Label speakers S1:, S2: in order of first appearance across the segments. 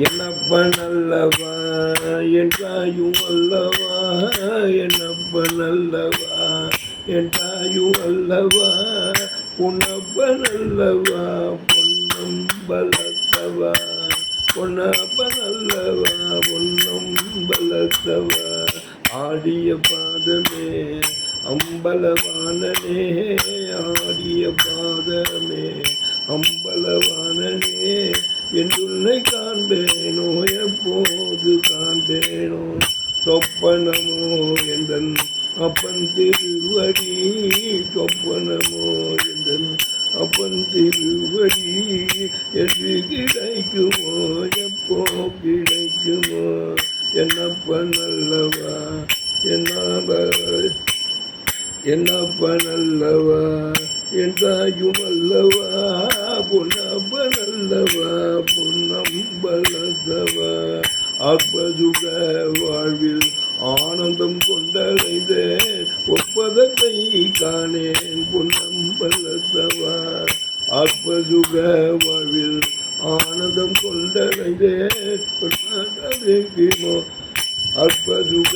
S1: என்னப்பன் அல்லவா என் தாயும் அல்லவா, என்னப்பன் அல்லவா என் தாயும் அல்லவா, பொன்னப்பன் அல்லவா பொன்னம்பலத்தவா, பொன்னப்பன் அல்லவா பொன்னம்பலத்தவா. ஆடிய பாதமே அம்பலவானனே, ஆடிய பாதமே அம்பலவானனே, என்றுன்னை காண்பேனோ எப்போது காண்பேனோ, சொப்பனமோ எந்தன் அப்பன் திருவடி, சொப்பனமோ எந்தன் அப்பன் திருவடி, என்று கிடைக்குமோ எப்போ கிடைக்குமோ, என்னப்பன் அல்லவா என்னப்பன் அல்லவா என் தாயும் அல்லவா, பொன்னப்பன் அல்லவா பொன்னம்பலத்தவா. அற்பசுக வாழ்வில் ஆனந்தம் கொண்டடைந்தேன், ஒப்பதத்தை காணேன் பொன்னம்பலத்தவா. அற்பசுக வாழ்வில் ஆனந்தம் கொண்டடைந்தேன், அற்பசுக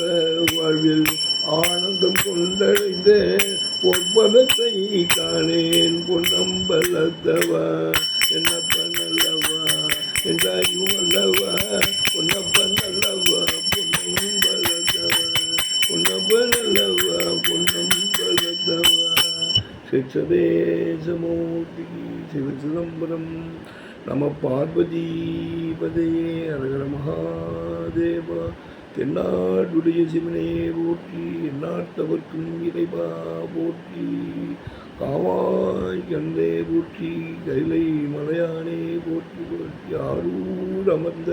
S1: வாழ்வில் ஆனந்தம் கொண்டடைந்தேன், ஒப்பதத்தை காணேன் பொன்னம்பலத்தவா. என்னப்பன் அல்லவா என் தாயும் அல்லவா, பொன்னப்பன் அல்லவா பொன்னம்பலத்தவா, பொன்னப்பன் அல்லவா பொன்னம்பலத்தவா. சிவசதேசமூர்த்தி சிவசிதம்பரம். நம பார்வதி பதையே அரகர மகாதேவா. தென்னாடுடைய சிவனே போற்றி, எந்நாட்டவர்க்கும் இறைவா போற்றி. காவாய் கந்தே போற்றி, கைலை மலையானே போற்றி போற்றி. ஆரூர் அமர்ந்த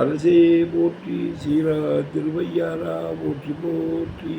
S1: அரசே போற்றி, சீரா திருவையாரா போற்றி போற்றி.